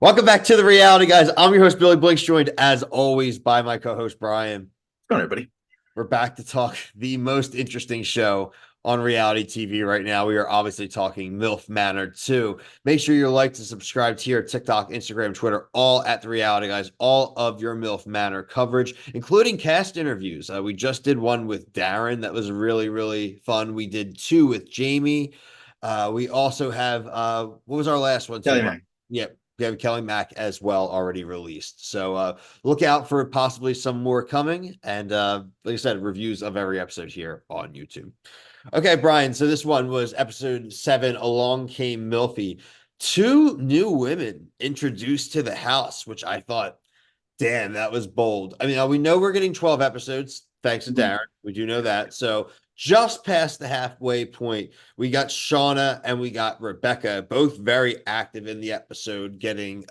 Welcome back to the reality, guys. I'm your host, Billy Blinks, joined as always by my co-host, Brian. Go on, everybody. We're back to talk the most interesting show on reality TV right now. We are obviously talking MILF Manor 2. Make sure you like to subscribe to your TikTok, Instagram, Twitter, all at the reality, guys. All of your MILF Manor coverage, including cast interviews. We just did one with Darren. That was really, really fun. We did two with Jamie. We also have, what was our last one too, Kelly Brian? Mac. Yep. We have Kelly Mack as well already released. So look out for possibly some more coming. And like I said, reviews of every episode here on YouTube. Okay, Brian. So this one was episode 7. Along came Milfy. Two new women introduced to the house, which I thought, damn, that was bold. I mean, we know we're getting 12 episodes thanks to Mhm. Darren. We do know that. So just past the halfway point, we got Shauna and we got Rebecca, both very active in the episode, getting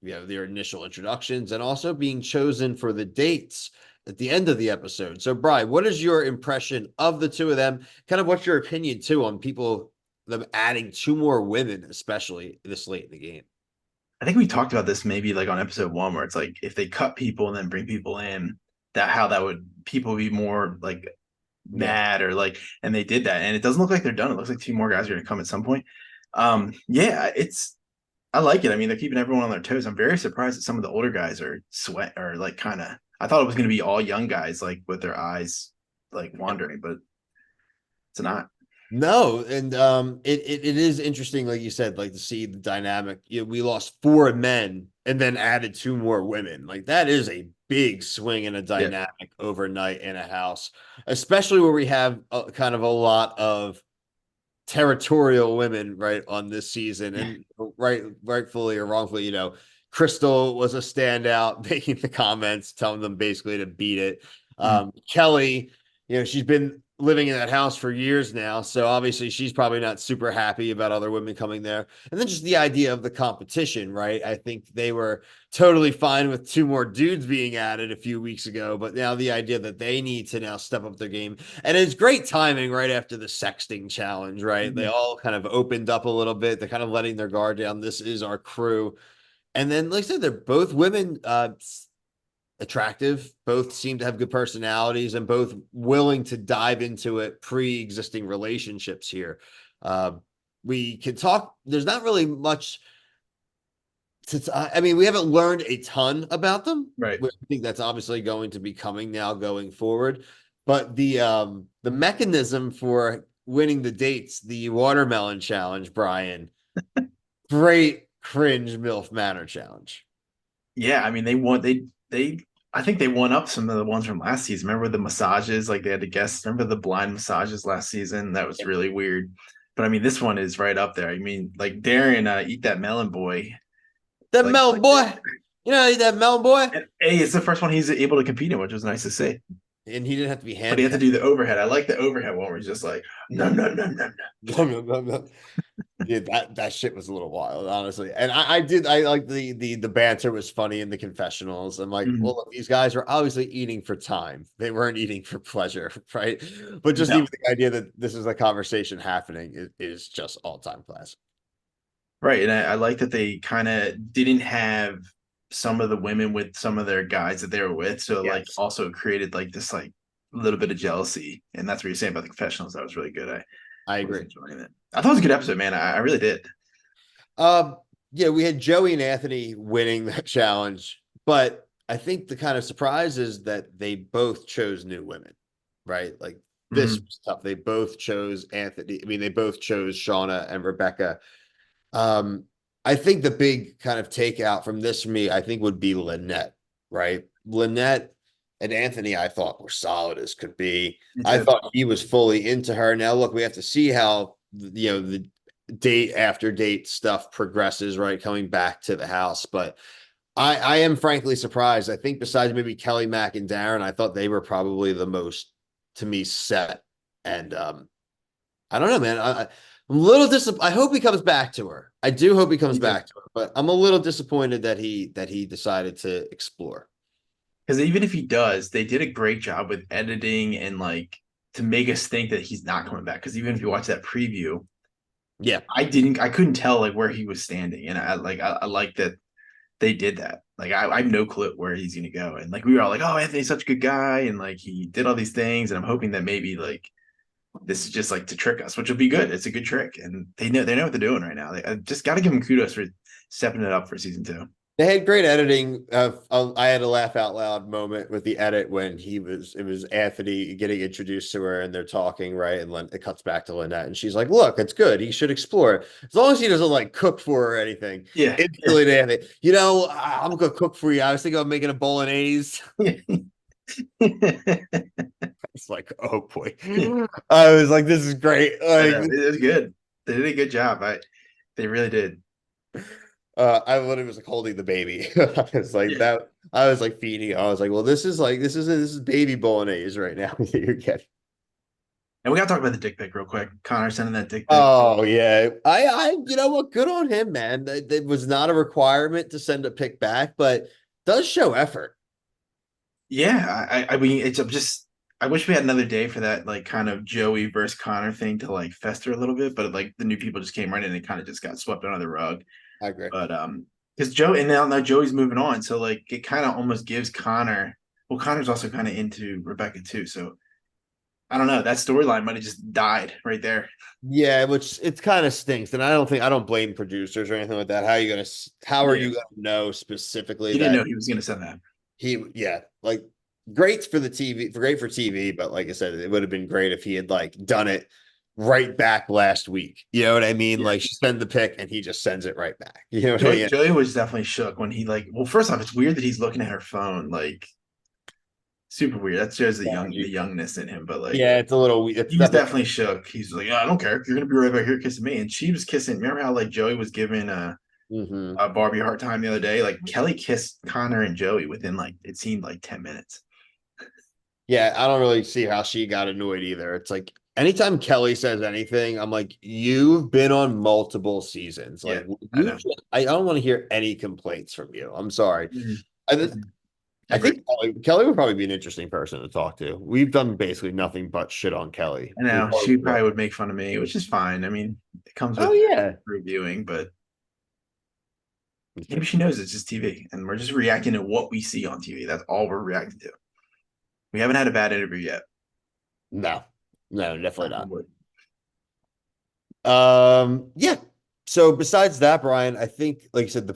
their initial introductions and also being chosen for the dates at the end of the episode. So, Brian, what is your impression of the two of them? Kind of what's your opinion too on people them adding two more women, especially this late in the game? I think we talked about this maybe like on episode one, where it's like if they cut people and then bring people in, that how that would people be more like Yeah. mad or like, and they did that, and it doesn't look like they're done. It looks like two more guys are going to come at some point. Yeah, I like it. I mean, they're keeping everyone on their toes. I'm very surprised that some of the older guys are sweat or like kind of. I thought it was going to be all young guys like with their eyes like wandering, but it's not. No, and it is interesting, like you said, like to see the dynamic. We lost 4 men and then added two more women. Like that is a big swing in a Yeah. dynamic overnight in a house, especially where we have kind of a lot of territorial women right on this season, and rightfully or wrongfully, Crystal was a standout, making the comments, telling them basically to beat it. Mm. Kelly, she's been living in that house for years now, so obviously she's probably not super happy about other women coming there. And then just the idea of the competition, right? I think they were totally fine with two more dudes being added a few weeks ago, but now the idea that they need to now step up their game, and it's great timing right after the sexting challenge, right? They Mhm. all kind of opened up a little bit. They're kind of letting their guard down. This is our crew. And then, like I said, they're both women, attractive, both seem to have good personalities, and both willing to dive into it, pre-existing relationships here. Uh, we can talk, there's not really much I mean, we haven't learned a ton about them. Right. I think that's obviously going to be coming now going forward. But the mechanism for winning the dates, the watermelon challenge, Brian, great cringe MILF Manor challenge. Yeah, I mean they I think they won up some of the ones from last season. Remember the massages? Like they had to guess. Remember the blind massages last season? That was really weird. But I mean, this one is right up there. I mean, like Darren, eat that melon boy. That Like, melon boy, that melon boy, and, hey, it's the first one he's able to compete in, which was nice to see. and he didn't have to be But he had to handcuffed. do the overhead. I like the overhead one where he's just like, no, no, no, no, no. Yeah, that shit was a little wild, honestly. And I like the banter was funny in the confessionals. I'm like, well, Mhm. look, these guys were obviously eating for time. They weren't eating for pleasure, right? But just No, even the idea that this is a conversation happening is just all-time classic. right. And I like that they kind of didn't have some of the women with some of their guys that they were with. So like Yes, also created like this like little bit of jealousy. And that's what you're saying about the confessionals. That was really good. I I was agree. enjoying it. I thought it was a good episode, man. I really did. Um, yeah, we had Joey and Anthony winning that challenge, but I think the kind of surprise is that they both chose new women, right? Like this Mhm. was tough. They both chose Anthony. I mean, they both chose Shauna and Rebecca. Um, I think the big kind of takeout from this for me, I think, would be Lynette, right? Lynette and Anthony, I thought were solid as could be. Me I too. thought he was fully into her. Now, look, we have to see how the date after date stuff progresses, right? Coming back to the house, but I am frankly surprised. I think besides maybe Kelly Mack and Darren, I thought they were probably the most to me set. And I don't know, man. I'm a little I hope he comes back to her. I do hope he comes Me too. back to her, but I'm a little disappointed that he decided to explore. Because even if he does, they did a great job with editing and like to make us think that he's not coming back. Because even if you watch that preview, Yeah. I couldn't tell like where he was standing, and I like that they did that. Like I have no clue where he's gonna go, and like we were all like, oh, Anthony's such a good guy, and like he did all these things, and I'm hoping that maybe like this is just like to trick us, which will be good. It's a good trick, and they know what they're doing right now. I just got to give them kudos for stepping it up for season two. They had great editing. I had a laugh out loud moment with the edit when it was Anthony getting introduced to her and they're talking, right? And it cuts back to Lynette and she's like, look, it's good. He should explore. As long as he doesn't like cook for her or anything. Yeah, It's really to Anthony. You know, I'm gonna cook for you. I was thinking of making a bolognese. yeah. It's like, oh boy. I was like, this is great. I Like know it was good. They did a good job. They really did. I literally was like holding the baby. I was like Yeah. that. I was like feeding. I was like, well, this is baby bolognese right now that you're getting. And we got to talk about the dick pic real quick. Connor sending that dick pic. Oh yeah, you know what? Good on him, man. That was not a requirement to send a pick back, but does show effort. Yeah, I mean, it's just I wish we had another day for that like kind of Joey versus Connor thing to like fester a little bit, but like the new people just came right in and kind of just got swept under the rug. I agree. But because Joe and now Joey's moving on, so like it kind of almost gives Connor. Well, Connor's also kind of into Rebecca too, so I don't know. That storyline might have just died right there. Yeah, which it kind of stinks, and I don't blame producers or anything like that. How are Yeah, you gonna know specifically he didn't know that he was gonna send that. yeah, like great for the TV, great for TV, but like I said, it would have been great if he had like done it right back last week. You know what I mean? Yeah, Like she send the pick and he just sends it right back. You know what I mean? Joey was definitely shook when he like. Well, first off, it's weird that he's looking at her phone like super weird. That shows the youngness in him, but like Yeah, it's a little. It's he was definitely. definitely shook. He's like, yeah, I don't care. You're gonna be right back here kissing me, and she was kissing. Remember how like Joey was giving Mhm. Barbie a hard time the other day? Like Kelly kissed Connor and Joey within like it seemed like 10 minutes. Yeah, I don't really see how she got annoyed either. It's like anytime Kelly says anything, I'm like, you've been on multiple seasons. Yeah, Like I know. I don't want to hear any complaints from you. I'm sorry. Mhm. I, I I agree. think Kelly would probably be an interesting person to talk to. We've done basically nothing but shit on Kelly. I know she probably would make fun of me, which is fine. I mean, it comes Oh with yeah. reviewing, but maybe she knows it's just TV, and we're just reacting to what we see on TV. That's all we're reacting to. We haven't had a bad interview yet. No, no, definitely Knock on not. wood. Yeah. So besides that, Brian, I think, like you said, the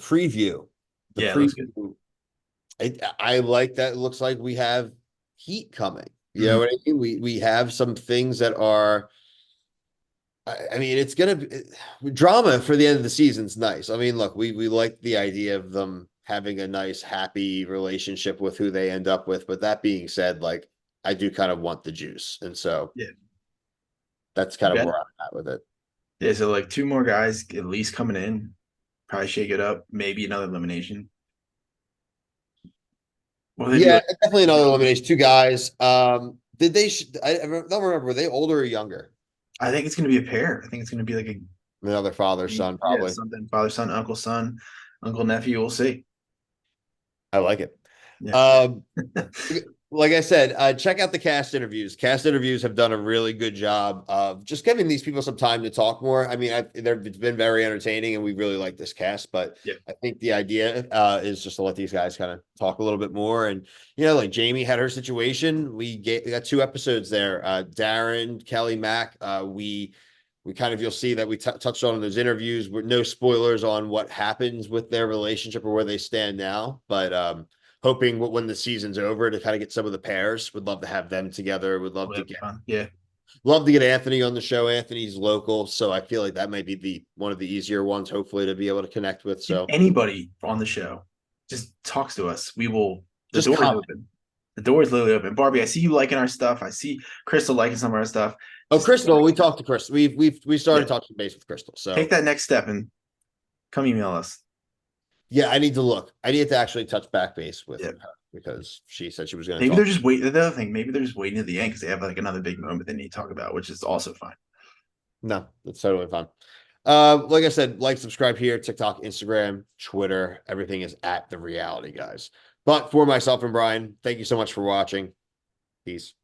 Yeah, it looks good. preview, I like that. It looks like we have heat coming. You know Mhm. what I mean? We have some things that are. I mean, it's gonna be drama for the end of the season's nice. I mean, look, we like the idea of them having a nice, happy relationship with who they end up with. But that being said, like I do kind of want the juice, and so Yeah, that's kind of okay. where I'm at with it. Yeah, so like two more guys at least coming in, probably shake it up. Maybe another elimination. Will they do Yeah, like? definitely another elimination. Two guys. Did they? I don't remember. Were they older or younger? I think it's going to be a pair. I think it's going to be like a Another father son, yeah probably. something father son, uncle nephew. We'll see. I like it. Yeah, Um, like I said, check out the cast interviews. Cast interviews have done a really good job of just giving these people some time to talk more. I mean, it's been very entertaining, and we really like this cast. But yeah. I think the idea is just to let these guys kind of talk a little bit more. And like Jamie had her situation. We got two episodes there. Darren, Kelly, Mac. We kind of you'll see that we touched on in those interviews. With no spoilers on what happens with their relationship or where they stand now, but hoping when the season's over to kind of get some of the pairs. Would love to have them together. Would Oh, that'd be fun. Yeah. love to get Anthony on the show. Anthony's local, so I feel like that might be the one of the easier ones, hopefully, to be able to connect with. If So anybody on the show just talks to us, we will. The just door is comment. open. The door is literally open. Barbie, I see you liking our stuff. I see Crystal liking some of our stuff. Oh, Just Crystal, we talked to Crystal. We yeah, started touching base with Crystal. take So that next step and come email us. yeah, I need to look. I need to actually touch back base with Yeah. her because she said she was going to Maybe they're talk. just waiting. The other thing, maybe they're just waiting to the end because they have like another big moment they need to talk about, which is also fine. No, that's totally fine. Like I said, like, subscribe here, TikTok, Instagram, Twitter. Everything is at The Reality Guys. But for myself and Brian, thank you so much for watching. Peace.